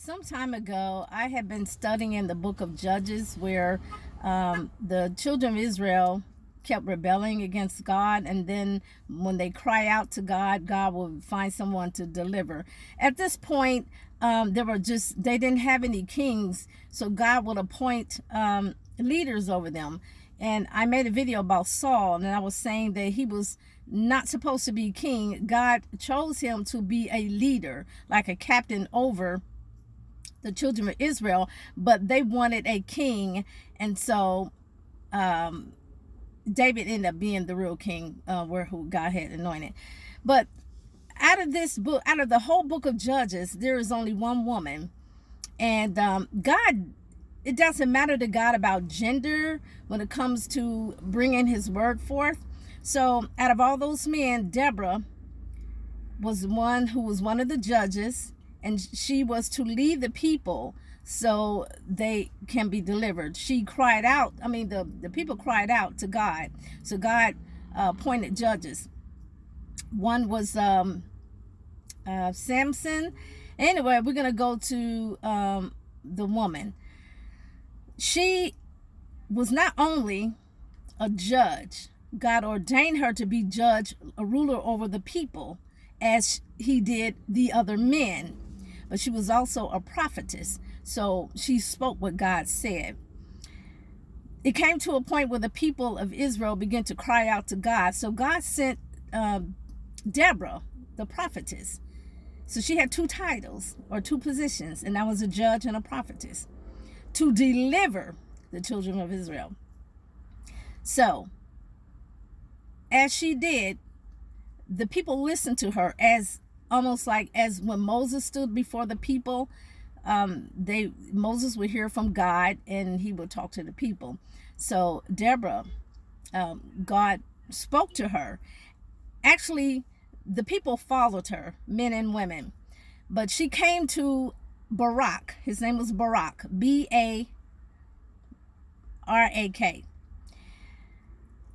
Some time ago, I had been studying in the book of Judges where the children of Israel kept rebelling against God, and then when they cry out to God, God will find someone to deliver. At this point, they didn't have any kings, so God would appoint leaders over them. And I made a video about Saul, and I was saying that he was not supposed to be king. God chose him to be a leader, like a captain over the children of Israel, but they wanted a king, and so um, David ended up being the real king, where who God had anointed. But out of this book, out of the whole book of Judges, there is only one woman, and God. It doesn't matter to God about gender when it comes to bringing His word forth. So, out of all those men, Deborah was one who was one of the judges, and she was to lead the people so they can be delivered. She cried out. I mean, the people cried out to God. So God appointed judges. One was Samson. Anyway, we're going to go to the woman. She was not only a judge, God ordained her to be judge, a ruler over the people, as he did the other men. But she was also a prophetess, so she spoke what God said. It came to a point where the people of Israel began to cry out to God. So God sent Deborah, the prophetess. So she had two titles or two positions, and that was a judge and a prophetess, to deliver the children of Israel. So, as she did, the people listened to her, as almost like as when Moses stood before the people. Moses would hear from God and he would talk to the people. So Deborah, God spoke to her. Actually, the people followed her, men and women, but she came to Barak. His name was Barak, Barak.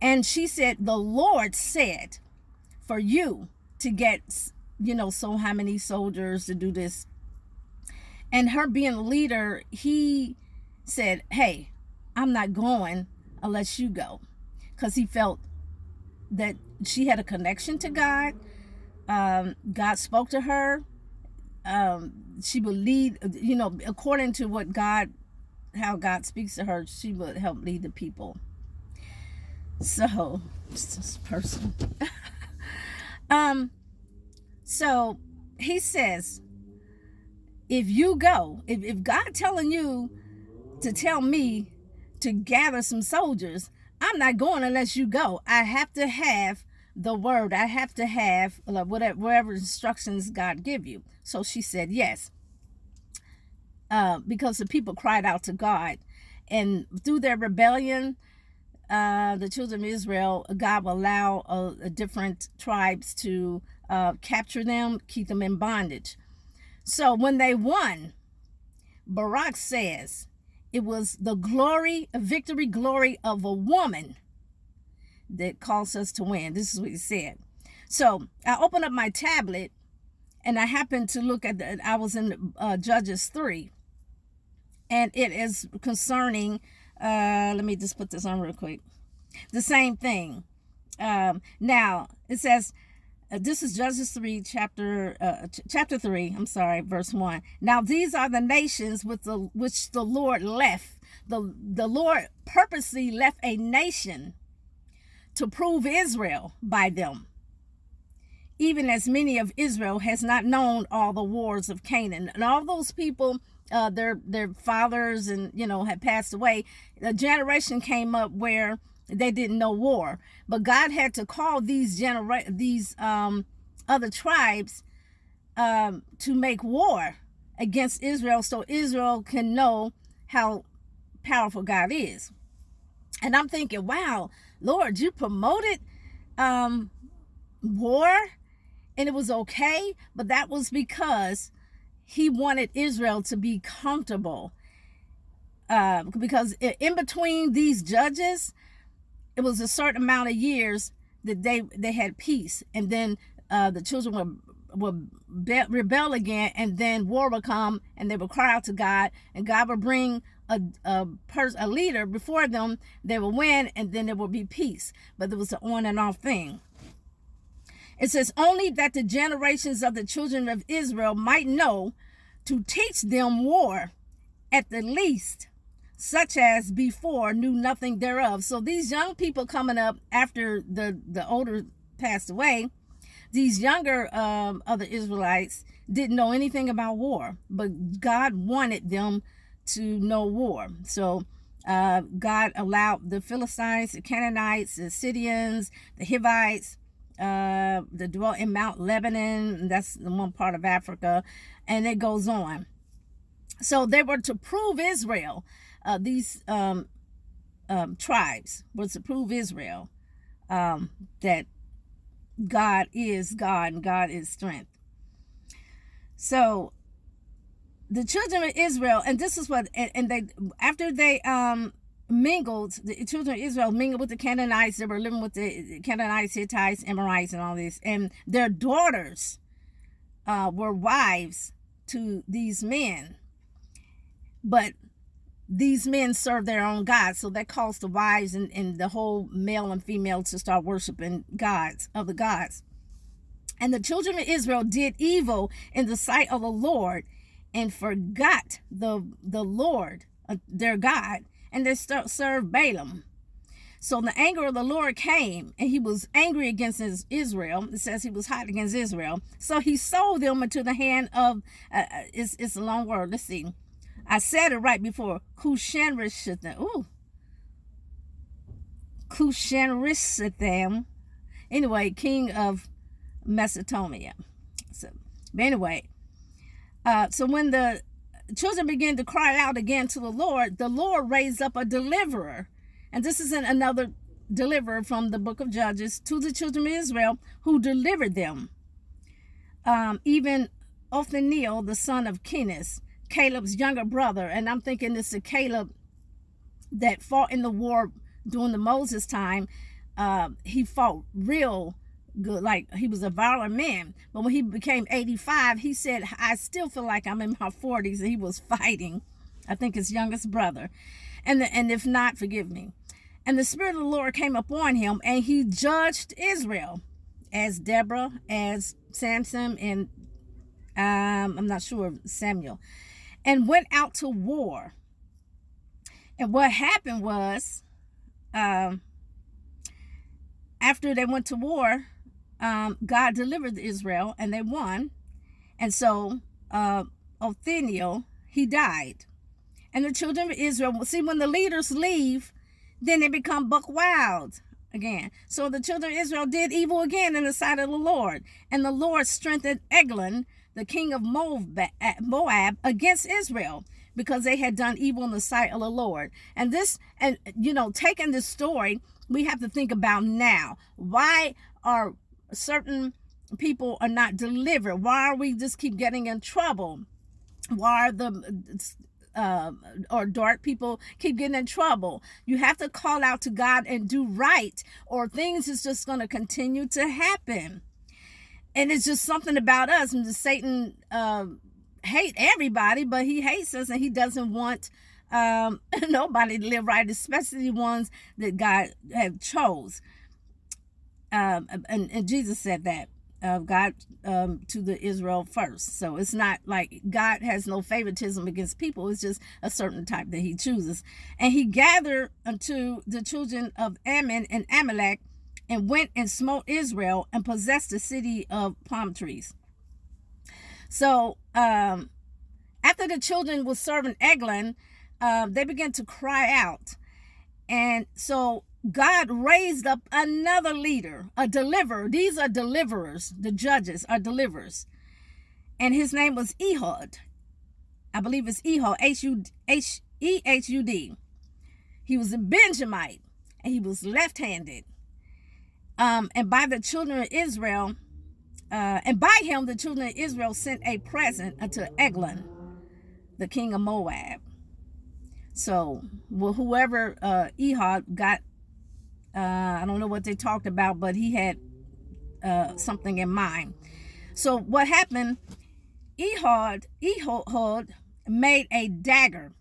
And she said, the Lord said for you to get, so how many soldiers to do this. And her being a leader, he said, hey, I'm not going unless you go. Because he felt that she had a connection to God. God spoke to her. She would lead, according to how God speaks to her, she would help lead the people. So, it's just personal. So he says, if you go, if God telling you to tell me to gather some soldiers, I'm not going unless you go. I have to have the word. I have to have whatever instructions God give you. So she said yes, because the people cried out to God, and through their rebellion, the children of Israel, God will allow different tribes to capture them, keep them in bondage. So when they won, Barak says it was the victory glory of a woman that caused us to win. This is what he said. So I opened up my tablet and I happened to look at I was in Judges 3, and it is concerning, let me just put this on real quick. The same thing. Now it says, this is Judges 3, chapter 3, verse 1. Now these are the nations which the Lord left. The Lord purposely left a nation to prove Israel by them, even as many of Israel has not known all the wars of Canaan. And all those people, their fathers and had passed away. A generation came up where they didn't know war, but God had to call these other tribes to make war against Israel, so Israel can know how powerful God is. And I'm thinking, wow, Lord, you promoted war, and it was okay, but that was because he wanted Israel to be comfortable. Because in between these judges, it was a certain amount of years that they had peace, and then the children rebel again, and then war would come, and they would cry out to God, and God would bring a leader before them. They would win, and then there would be peace. But it was an on and off thing. It says, only that the generations of the children of Israel might know to teach them war at the least, such as before knew nothing thereof. So these young people coming up after the older passed away, these younger other Israelites didn't know anything about war, but God wanted them to know war. So God allowed the Philistines, the Canaanites, the Syrians, the Hivites, that dwelt in Mount Lebanon, that's the one part of Africa, and it goes on. So they were to prove Israel, these tribes were to prove Israel that God is God and God is strength. So the children of Israel, and this is what, and they, after they mingled, the children of Israel mingled with the Canaanites. They were living with the Canaanites, Hittites, Amorites, and all this, and their daughters were wives to these men, but these men served their own gods, so that caused the wives and the whole male and female to start worshiping gods of the gods. And the children of Israel did evil in the sight of the Lord, and forgot the Lord their God, and they served Balaam. So the anger of the Lord came, and he was angry against Israel. It says he was hot against Israel. So he sold them into the hand of, it's a long word. Let's see. I said it right before. Kushan-rishatham. Anyway, king of Mesopotamia. So, but anyway, so when the children began to cry out again to the Lord raised up a deliverer. And this is another deliverer from the book of Judges to the children of Israel, who delivered them. Even Othniel, the son of Kenaz, Caleb's younger brother. And I'm thinking this is Caleb that fought in the war during the Moses time. He fought real good, like he was a violent man. But when he became 85, he said, I still feel like I'm in my 40s. And he was fighting, I think, his youngest brother. And if not, forgive me. And the Spirit of the Lord came upon him, and he judged Israel, as Deborah, as Samson, and I'm not sure, Samuel, and went out to war. And what happened was, after they went to war, God delivered Israel, and they won. And so Othniel, he died. And the children of Israel, see, when the leaders leave, then they become buck wild again. So the children of Israel did evil again in the sight of the Lord. And the Lord strengthened Eglon, the king of Moab, against Israel, because they had done evil in the sight of the Lord. And this, and taking this story, we have to think about now. Why are certain people are not delivered? Why are we just keep getting in trouble? Why are the or dark people keep getting in trouble? You have to call out to God and do right, or things is just going to continue to happen. And it's just something about us. And Satan hate everybody, but he hates us, and he doesn't want nobody to live right, especially the ones that God have chose. And Jesus said that. God to the Israel first. So it's not like God has no favoritism against people. It's just a certain type that he chooses. And he gathered unto the children of Ammon and Amalek, and went and smote Israel, and possessed the city of palm trees. So after the children were serving Eglon, they began to cry out. And so God raised up another leader, a deliverer. These are deliverers. The judges are deliverers. And his name was Ehud. I believe it's Ehud, Ehud. He was a Benjamite, and he was left-handed. And by the children of Israel, and by him the children of Israel sent a present unto Eglon, the king of Moab. So, whoever Ehud got, I don't know what they talked about, but he had something in mind. So what happened? Ehud made a dagger,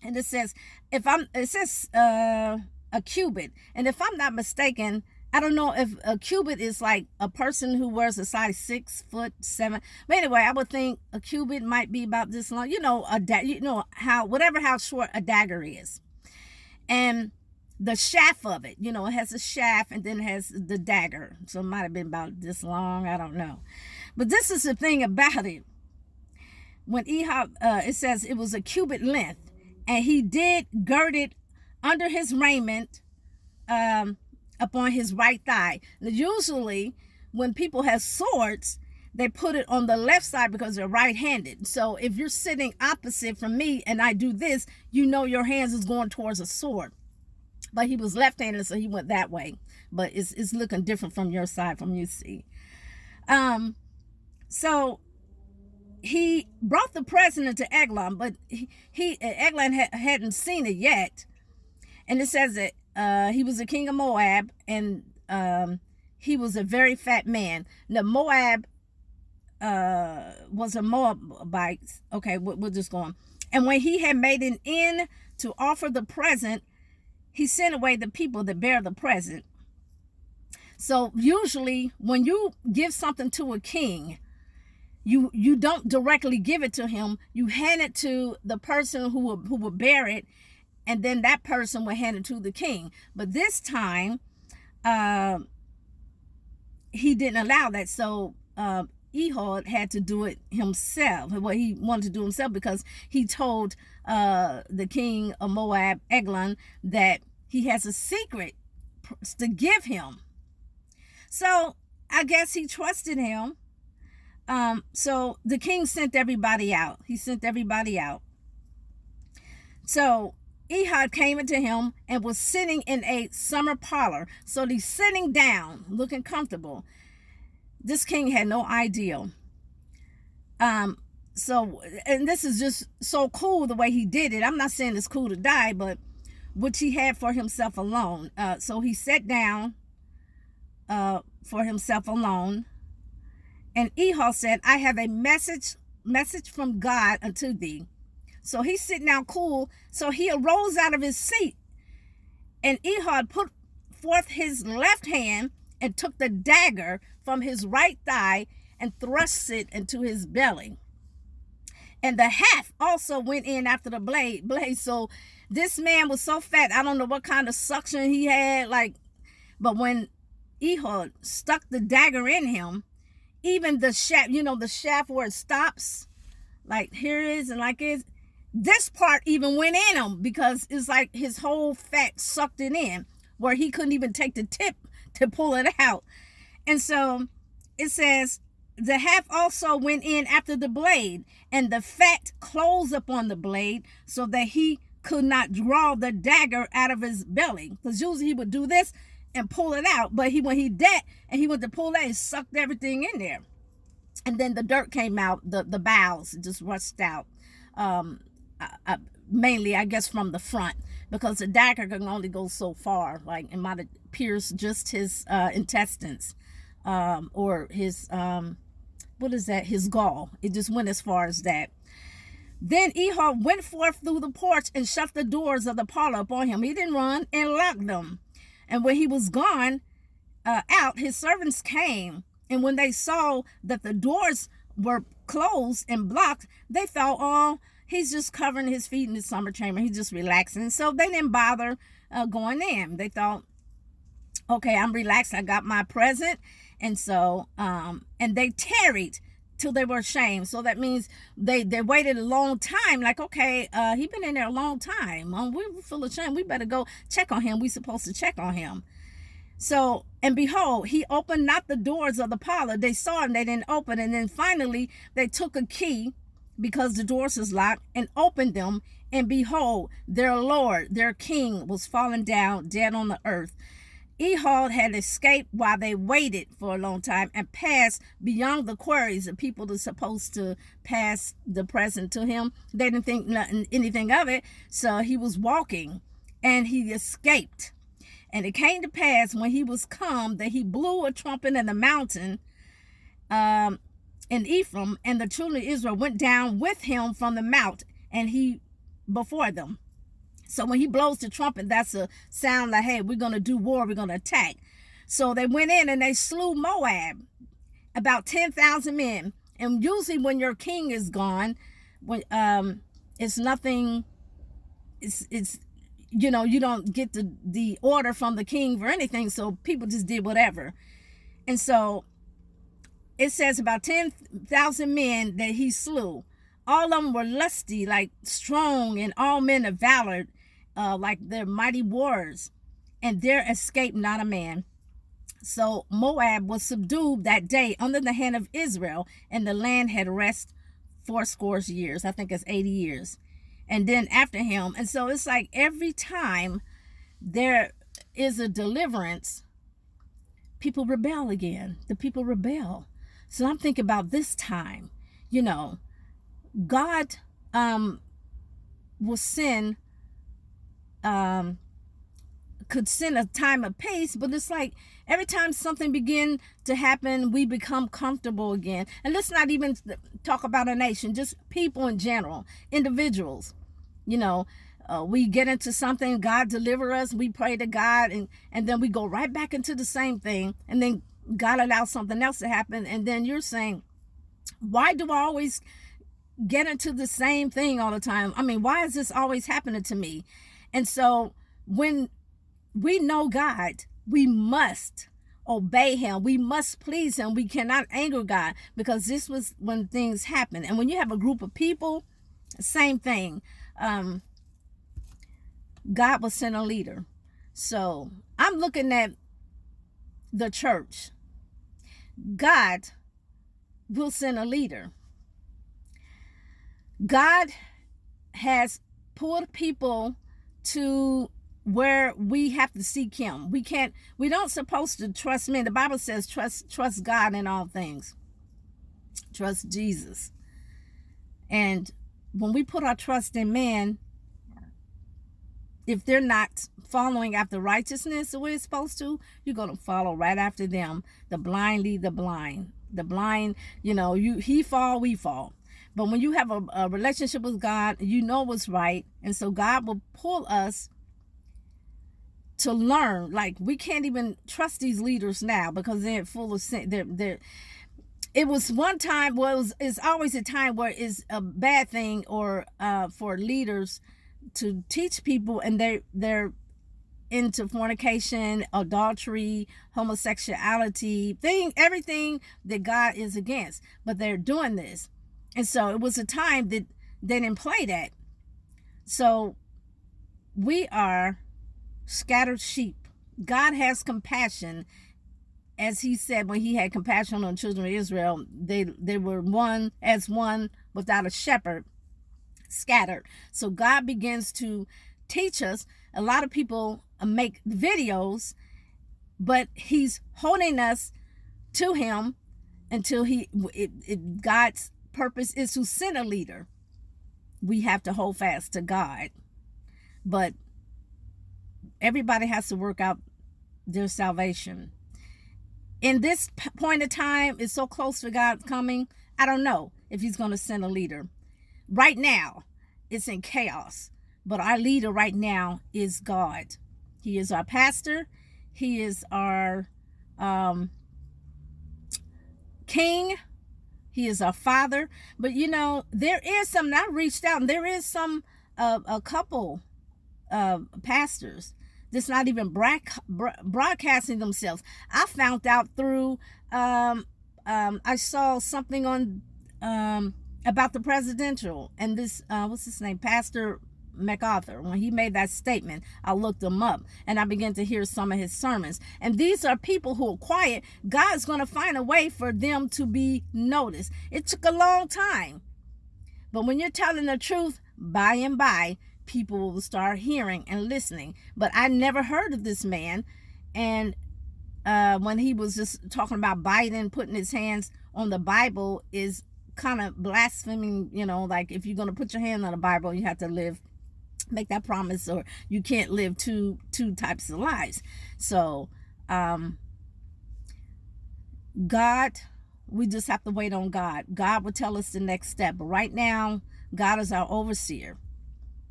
and it says, a cubit, and if I'm not mistaken, I don't know if a cubit is like a person who wears a size 6'7". But anyway, I would think a cubit might be about this long. How short a dagger is, and the shaft of it. It has a shaft, and then it has the dagger. So it might have been about this long. I don't know, but this is the thing about it. When Ehud, it says it was a cubit length, and he did gird it under his raiment, upon his right thigh. Now, usually, when people have swords, they put it on the left side because they're right-handed. So if you're sitting opposite from me and I do this, your hands is going towards a sword. But he was left-handed, so he went that way. But it's looking different from your side, from you see. So he brought the present to Eglon, but Eglon hadn't seen it yet. And it says that he was a king of Moab, and he was a very fat man. Now, Moab was a Moabite. Okay, we'll just go on. And when he had made an end to offer the present, he sent away the people that bear the present. So usually when you give something to a king, you don't directly give it to him. You hand it to the person who will bear it, and then that person will hand it to the king. But this time, he didn't allow that. So Ehud had to do it himself. Well, he wanted to do himself because he told the king of Moab, Eglon, that he has a secret to give him. So I guess he trusted him. So the king sent everybody out. He sent everybody out. So Ehud came into him and was sitting in a summer parlor. So he's sitting down, looking comfortable. This king had no idea. And this is just so cool the way he did it. I'm not saying it's cool to die, but which he had for himself alone. So he sat down for himself alone. And Ehud said, I have a message from God unto thee. So he's sitting down cool. So he arose out of his seat. And Ehud put forth his left hand and took the dagger from his right thigh and thrust it into his belly. And the haft also went in after the blade. So this man was so fat, I don't know what kind of suction he had. But when Ehud stuck the dagger in him, even the shaft, the shaft where it stops, like here it is and like it is, this part even went in him because it's like his whole fat sucked it in where he couldn't even take the tip to pull it out. And so it says, the haft also went in after the blade, and the fat closed upon the blade so that he could not draw the dagger out of his belly. Because usually he would do this and pull it out, but when he did and he went to pull that, he sucked everything in there, and then the dirt came out, the bowels just rushed out, mainly I guess from the front, because the dagger can only go so far. Like it might have pierced just his intestines, or his his gall. It just went as far as that. Then Ehud went forth through the porch and shut the doors of the parlor upon him. He didn't run, and locked them. And when he was gone out, his servants came. And when they saw that the doors were closed and blocked, they thought, oh, he's just covering his feet in his summer chamber. He's just relaxing. So they didn't bother going in. They thought, okay, I'm relaxed. I got my present. And so, and they tarried till they were ashamed. So that means they waited a long time. Like, okay, he been in there a long time. We feel ashamed. We better go check on him. We supposed to check on him. So, and behold, he opened not the doors of the parlor. They saw him. They didn't open. And then finally, they took a key because the doors was locked and opened them. And behold, their Lord, their king was fallen down dead on the earth. Ehud had escaped while they waited for a long time and passed beyond the quarries. The people that supposed to pass the present to him, they didn't think anything of it. So he was walking and he escaped. And it came to pass when he was come that he blew a trumpet in the mountain, in Ephraim, and the children of Israel went down with him from the mount, and he before them. So when he blows the trumpet, that's a sound like, hey, we're going to do war, we're going to attack. So they went in and they slew Moab, about 10,000 men. And usually when your king is gone, when it's nothing, it's you know, you don't get the order from the king for anything, so people just did whatever. And so it says about 10,000 men that he slew. All of them were lusty, like strong, and all men of valor, like they're mighty warriors, and there escaped not a man. So Moab was subdued that day under the hand of Israel, and the land had rest 80 years. I think it's 80 years. And then after him, and so it's like every time there is a deliverance, people rebel again. The people rebel. So I'm thinking about this time, you know, God will send, could send a time of peace, but it's like every time something begin to happen, we become comfortable again. And let's not even talk about a nation, just people in general, individuals. You know, we get into something, God deliver us, we pray to God, and then we go right back into the same thing, and then God allows something else to happen, and then you're saying, why do I always get into the same thing all the time? I mean, why is this always happening to me? And so when we know God, we must obey him. We must please him. We cannot anger God, because this was when things happen. And when you have a group of people, same thing. God will send a leader. So I'm looking at the church. God will send a leader. God has pulled people to where we have to seek him. We don't supposed to trust men. The Bible says trust God in all things. Trust Jesus. And when we put our trust in man, if they're not following after righteousness the way it's supposed to, you're going to follow right after them. The blind lead the blind. The blind, you know, he fall, we fall. But when you have a relationship with God, you know what's right. And so God will pull us to learn. Like, we can't even trust these leaders now because they're full of sin. It was one time, well, it's always a time where it's a bad thing, or for leaders to teach people, and they're into fornication, adultery, homosexuality, everything that God is against, but they're doing this. And so it was a time that they didn't play that. So we are scattered sheep. God has compassion. As he said, when he had compassion on the children of Israel, they were one without a shepherd, scattered. So God begins to teach us. A lot of people make videos, but he's holding us to him until God's purpose is to send a leader. We have to hold fast to God. But everybody has to work out their salvation. In this point of time, it's so close to God coming, I don't know if he's going to send a leader. Right now, it's in chaos. But our leader right now is God. He is our pastor. He is our king. He is our father. But, you know, there is some, I reached out, and there is some, a couple pastors that's not even broadcasting themselves. I found out through, I saw something on about the presidential, and this, what's his name, Pastor MacArthur. When he made that statement, I looked him up, and I began to hear some of his sermons. And these are people who are quiet. God's going to find a way for them to be noticed. It took a long time. But when you're telling the truth, by and by, people will start hearing and listening. But I never heard of this man. And when he was just talking about Biden putting his hands on the Bible is kind of blaspheming, you know, like if you're going to put your hand on the Bible, you have to make that promise, or you can't live two types of lives. So God We just have to wait on God. God will tell us the next step. But right now, God is our overseer.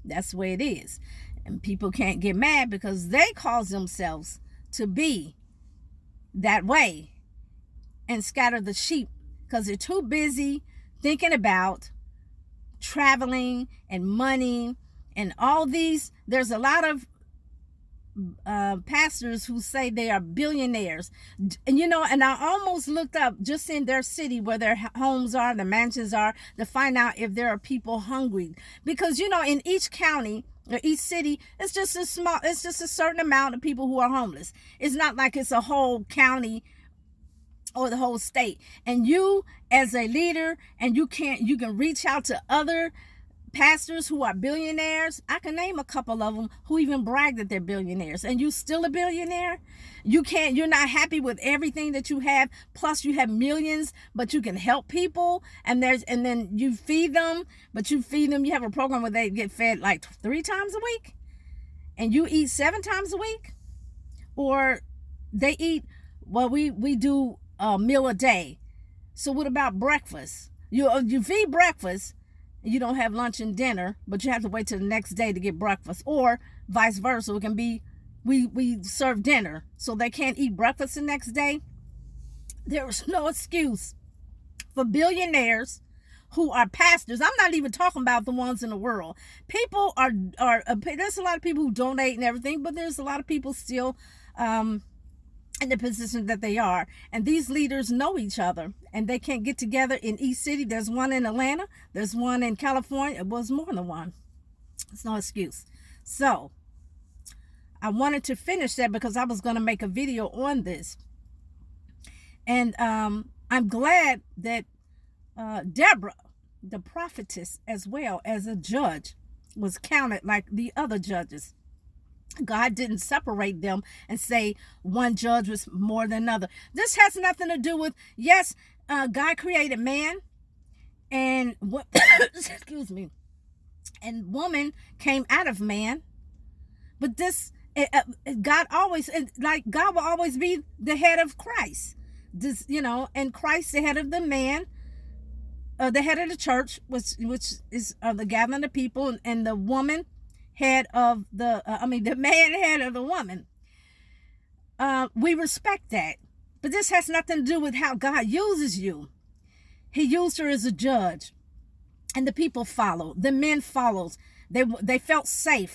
That's the way it is. And people can't get mad because they cause themselves to be that way and scatter the sheep because they're too busy thinking about traveling and money and all these. There's a lot of pastors who say they are billionaires, and and I almost looked up just in their city where their homes are, the mansions are, to find out if there are people hungry, because in each county or each city, it's just a certain amount of people who are homeless. It's not like it's a whole county or the whole state. And you, as a leader, and you can reach out to other pastors who are billionaires. I can name a couple of them who even brag that they're billionaires, and you still a billionaire. You're not happy with everything that you have, plus you have millions, but you can help people, and then you feed them, you have a program where they get fed like 3 times a week, and you eat 7 times a week, or they eat, well, we do a meal a day. So what about breakfast? You feed breakfast. You don't have lunch and dinner, but you have to wait till the next day to get breakfast, or vice versa. It can be we serve dinner, so they can't eat breakfast the next day. There is no excuse for billionaires who are pastors. I'm not even talking about the ones in the world. People are there's a lot of people who donate and everything, but there's a lot of people still in the position that they are, and these leaders know each other, and they can't get together in each city. There's one in Atlanta, there's one in California. It was more than one. It's no excuse. So I wanted to finish that because I was going to make a video on this, and I'm glad that Deborah, the prophetess, as well as a judge, was counted like the other judges. God didn't separate them and say one judge was more than another. This has nothing to do with, yes, God created man, and what excuse me, and woman came out of man. But this God will always be the head of Christ. This, and Christ the head of the man, the head of the church, which is the gathering of people, and the woman head of the man head of the woman. We respect that, but this has nothing to do with how God uses you. He used her as a judge, and the people followed. The men followed. They felt safe